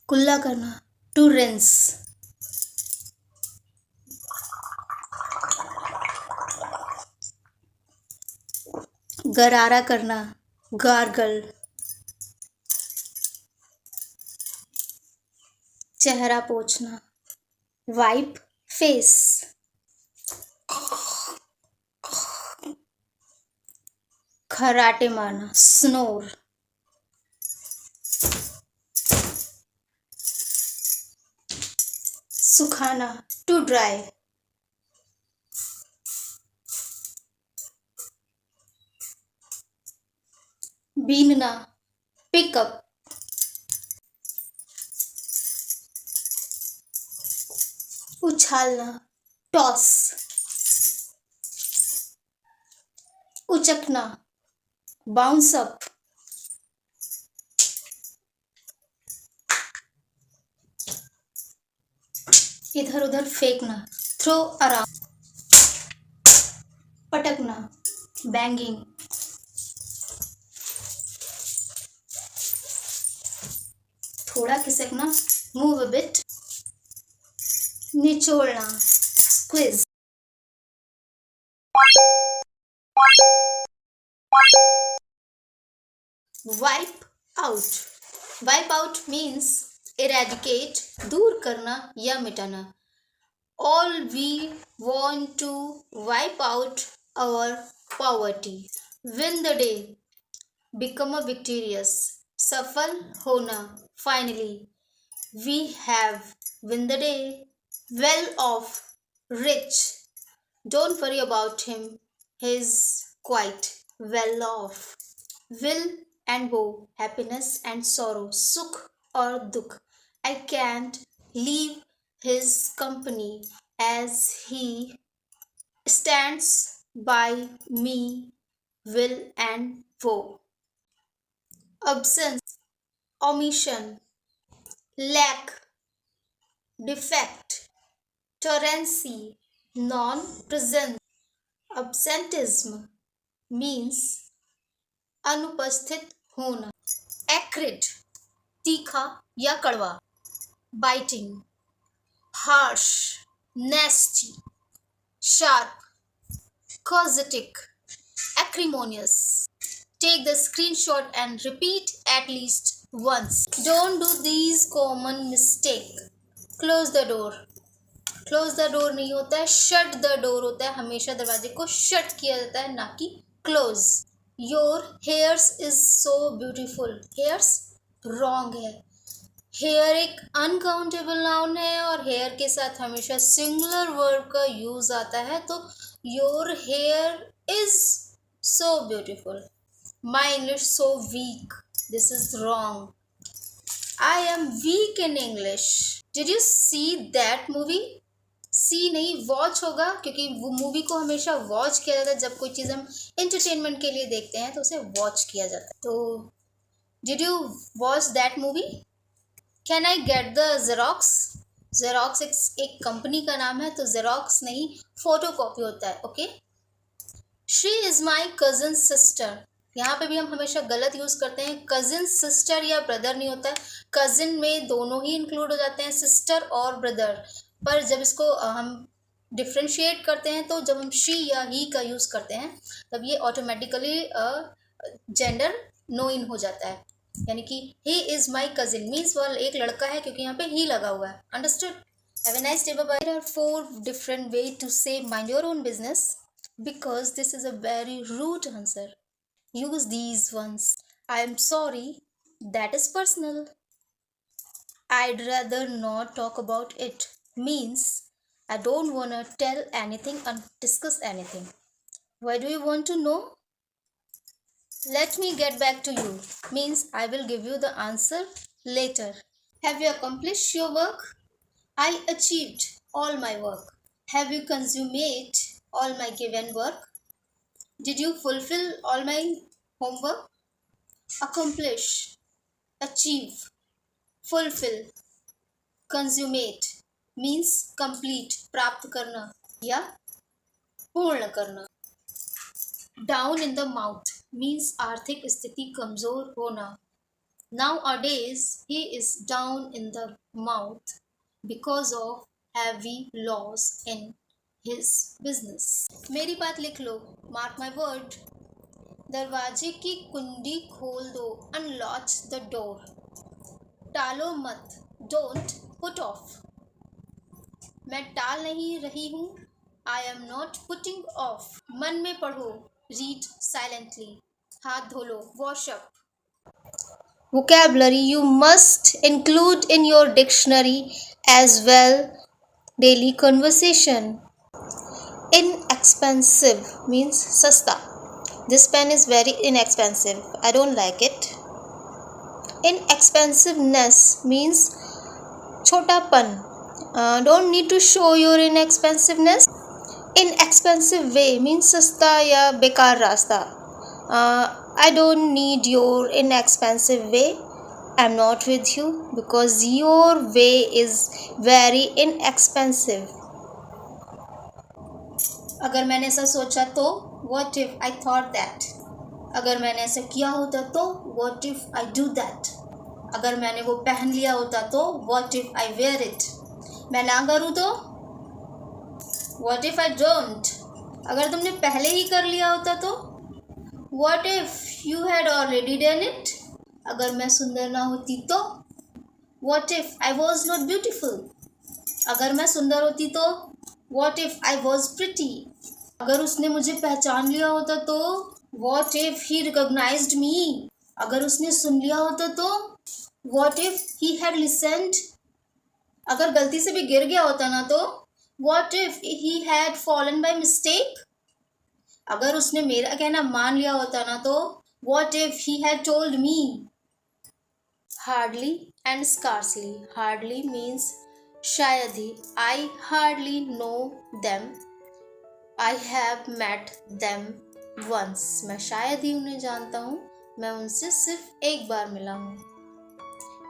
कुल्ला करना, to rinse. गरारा करना, गार्गल। चेहरा पोंछना, वाइप फेस। खराटे मारना, स्नोर। सुखाना, टू ड्राई। बीनना, पिकअप। उछालना, टॉस। उचकना, बाउंस अप। इधर उधर फेंकना, थ्रो अराउंड। पटकना, बैंगिंग। थोड़ा खिसकना, मूव अ बिट। निचोड़ना, squeeze. Wipe out. Wipe out means eradicate, दूर करना या मिटाना। All we want to wipe out our poverty. Win the day, become a victorious, सफल होना, finally. We have win the day, well off, rich. Don't worry about him, he's quite well off. Will and woe, happiness and sorrow, sukh or dukh. I can't leave his company as he stands by me, will and woe. Absence, omission, lack, defect, torrency, non-presence. Absenteeism means अनुपस्थित होना। Acrid, तीखा या कड़वा। Biting, harsh, nasty, sharp, causatic, acrimonious. Take the screenshot and repeat at least once. Don't do these common mistakes. Close the door. Close the door नहीं होता है, shut the door होता है। हमेशा दरवाजे को shut किया जाता है, ना कि close. Your hairs is so beautiful. Hairs wrong है। हेयर एक अनकाउंटेबल नाउन है और हेयर के साथ हमेशा सिंगुलर वर्ब का यूज आता है, तो your hair is so beautiful. My English so weak, this is wrong. I am weak in English. Did you see that movie? See नहीं, वॉच होगा, क्योंकि वो मूवी को हमेशा वॉच किया जाता है। जब कोई चीज़ हम एंटरटेनमेंट के लिए देखते हैं तो उसे वॉच किया जाता है। तो did you watch that movie? Can I get the xerox? Xerox एक कंपनी का नाम है, तो जेरोक्स नहीं, फोटो कॉपी होता है। Okay. She is my cousin sister. यहाँ पे भी हम हमेशा गलत यूज करते हैं। कजिन सिस्टर या ब्रदर नहीं होता है। कजिन में दोनों ही इंक्लूड हो जाते हैं, सिस्टर और ब्रदर। पर जब इसको हम डिफ्रेंशिएट करते हैं, तो जब हम शी या ही का यूज करते हैं, तब ये ऑटोमेटिकली जेंडर नो इन हो जाता है। यानी कि he is my cousin means वह एक लड़का है, क्योंकि यहाँ पे ही लगा हुआ है। Understood? Have a nice day. Bye bye. There are 4 different ways to say mind your own business, because this is a very rude answer. Use these ones. I am sorry, that is personal. I'd rather not talk about it means I don't wanna tell anything and discuss anything. Why do you want to know? Let me get back to you means I will give you the answer later. Have you accomplished your work? I achieved all my work. Have you consummated all my given work? Did you fulfill all my homework? Accomplish, achieve, fulfill, consummate means complete, प्राप्त करना या पूर्ण करना। Down in the mouth means आर्थिक स्थिति कमजोर होना। Nowadays, he is down in the mouth because of heavy loss in his business. मेरी बात लिख लो, mark my word. दरवाजे की कुंडी खोल दो, unlatch the door. टालो मत, don't put off. मैं टाल नहीं रही हूँ, I am not putting off. मन में पढ़ो, read silently. हाथ धो लो, wash up. Vocabulary you must include in your dictionary as well. Daily conversation. Inexpensive means sasta. This pen is very inexpensive. I don't like it. Inexpensiveness means chotapan. Don't need to show your inexpensiveness. Inexpensive way means sasta ya bekar rasta. I don't need your inexpensive way. I'm not with you because your way is very inexpensive. अगर मैंने ऐसा सोचा तो what if I thought that. अगर मैंने ऐसा किया होता तो what if I do that. अगर मैंने वो पहन लिया होता तो what if I wear it. मैं ना करूँ तो what if I don't. अगर तुमने पहले ही कर लिया होता तो what if you had already done it. अगर मैं सुंदर ना होती तो what if I was not beautiful. अगर मैं सुंदर होती तो what if I was pretty. अगर उसने मुझे पहचान लिया होता तो what if he recognized me. अगर उसने सुन लिया होता तो what if he had listened. अगर गलती से भी गिर गया होता ना तो what if he had fallen by mistake. अगर उसने मेरा कहना मान लिया होता ना तो what if he had told me. Hardly and scarcely. Hardly means शायद ही. I hardly know them. I have met them once. मैं शायद ही उन्हें जानता हूँ, मैं उनसे सिर्फ एक बार मिला हूँ.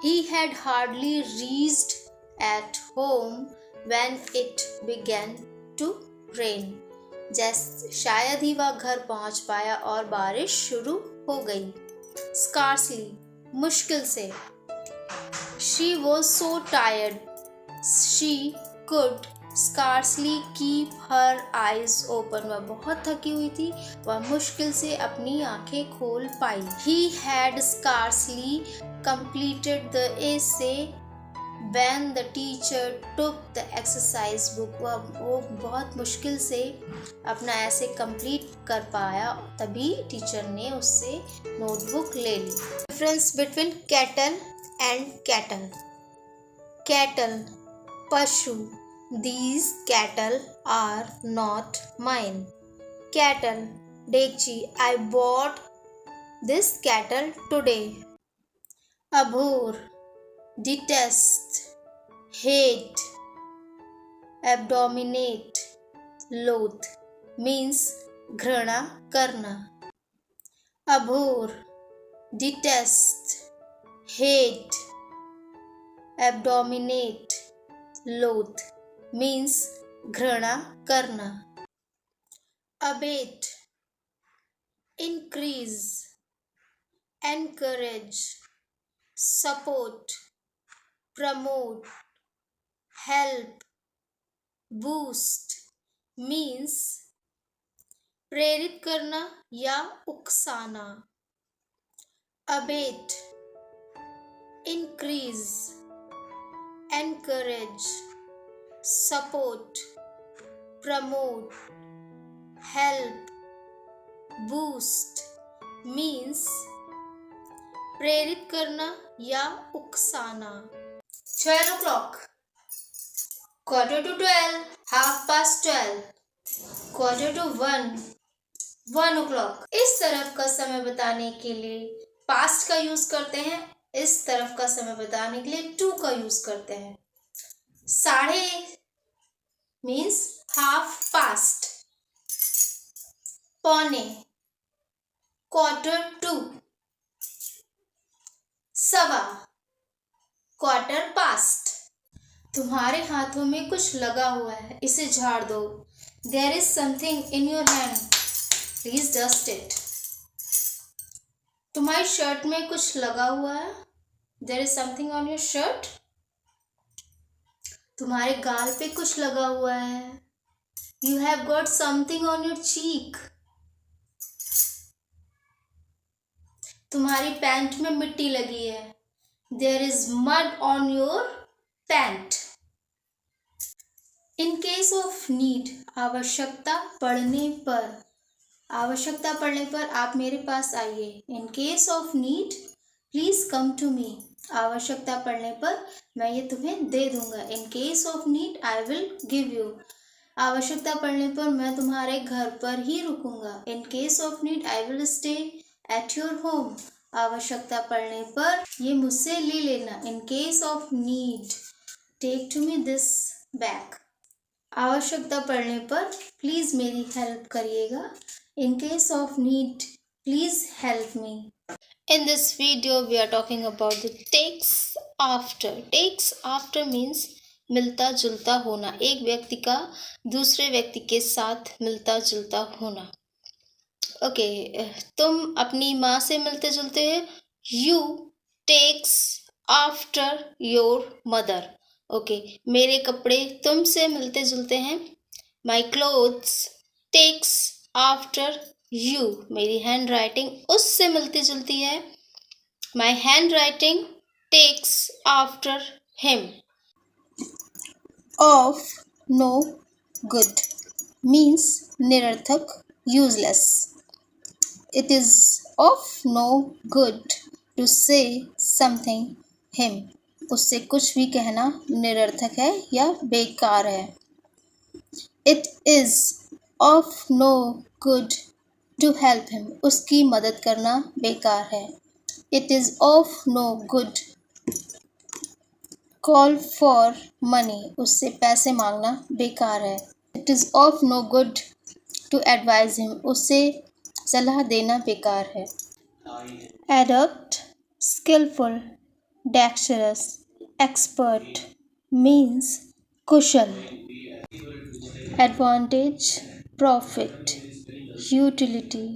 He had hardly reached at home when it began to rain. जैसे शायद ही वह घर पहुँच पाया और बारिश शुरू हो गई. Scarcely मुश्किल से. She was so tired. She could scarcely keep her eyes open. वह बहुत थकी हुई थी, वह मुश्किल से अपनी आंखें खोल पाई. He had scarcely completed the essay when the teacher took the exercise book. वो बहुत मुश्किल से अपना ऐसे कंप्लीट कर पाया, तभी टीचर ने उससे नोटबुक ले ली. Difference between cattle and cattle. Cattle, पशु. These cattle are not mine. Cattle, डेगची. I bought this cattle today. Abhor, detest, hate. Abominate, loath means घृणा करना. Abhor, detest, hate. Abominate, loath means घृणा करना. Abate, increase, encourage, support, promote, help, boost means प्रेरित करना या उकसाना. Abate, increase, encourage, support, promote, help, boost means प्रेरित करना या उकसाना. 12 o'clock, quarter to 12, half past 12, quarter to 1, 1 o'clock. इस तरफ का समय बताने के लिए पास्ट का यूज करते हैं, इस तरफ का समय बताने के लिए टू का यूज करते हैं. साढ़े मीन्स हाफ पास्ट. पौने, क्वार्टर टू. सवा, क्वार्टर पास्ट. तुम्हारे हाथों में कुछ लगा हुआ है, इसे झाड़ दो. There is something in your hand. Please dust it. तुम्हारी शर्ट में कुछ लगा हुआ है, there is something on your shirt. तुम्हारे गाल पे कुछ लगा हुआ है. You have got something on your cheek. तुम्हारी पैंट में मिट्टी लगी है. There is mud on your pant. In case of need, आवश्यकता पड़ने पर. आवश्यकता पड़ने पर आप मेरे पास आइए. In case of need please come to me. आवश्यकता पड़ने पर मैं ये तुम्हें दे दूंगा. In case of need I will give you. आवश्यकता पड़ने पर मैं तुम्हारे घर पर ही रुकूंगा. In case of need I will stay at your home. आवश्यकता पड़ने पर ये मुझसे ले लेना. In case of need take to me this bag. आवश्यकता पड़ने पर प्लीज मेरी हेल्प करिएगा. इन case of need please help me. In this video we are talking about the takes after. Takes after means मिलता जुलता होना. एक व्यक्ति का दूसरे व्यक्ति के साथ मिलता जुलता होना. ओके, तुम अपनी माँ से मिलते जुलते हो. You takes after your mother. Okay, मेरे कपड़े तुमसे मिलते जुलते हैं. My clothes takes after you. मेरी हैंड राइटिंग उससे मिलती जुलती है. My hand writing takes after him. Of no good means निरर्थक, useless. It is of no good to say something him. उससे कुछ भी कहना निरर्थक है या बेकार है. It is of no good to help him. उसकी मदद करना बेकार है. It is of no good call for money. उससे पैसे मांगना बेकार है. It is of no good to advise him. उससे सलाह देना बेकार है. Adept, skillful, dexterous, expert means कुशल. Advantage, profit, utility,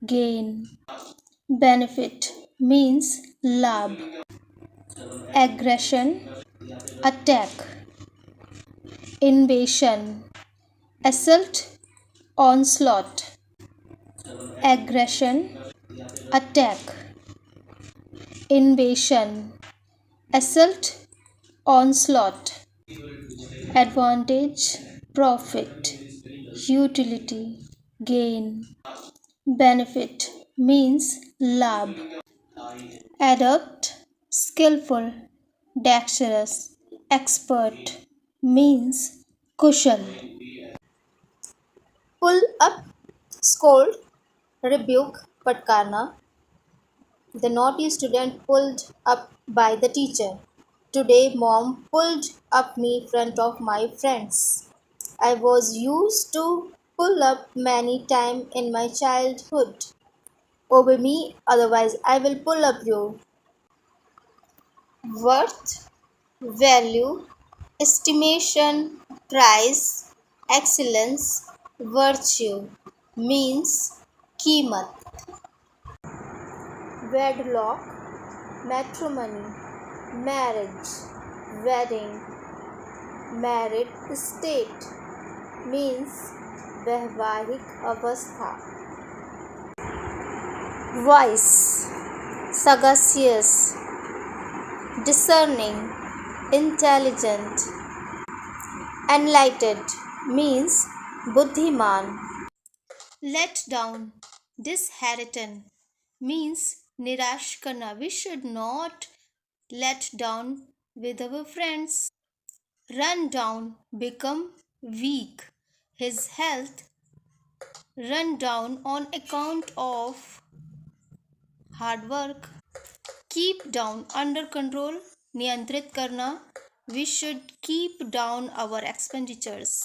gain. Benefit means लाभ. Aggression, attack. Invasion, assault, onslaught. Aggression, attack. Invasion, assault, onslaught. Advantage, profit. Utility, gain. Benefit means लाभ. Adept, skillful, dexterous, expert means Kusal. Pull up, scold, rebuke, फटकारना. The naughty student pulled up by the teacher. Today mom pulled up me in front of my friends. I was used to pull up many times in my childhood. Obey me, otherwise I will pull up you. Worth, value, estimation, price, excellence, virtue means कीमत. Wedlock, matrimony, marriage, wedding. Married state means वैवाहिक अवस्था. Wise, sagacious, discerning, intelligent. Enlightened means बुद्धिमान. Let down, dishearten means निराश करना. We should not let down with our friends. Run down, become weak. His health run down on account of hard work. Keep down, under control, नियंत्रित करना. We should keep down our expenditures.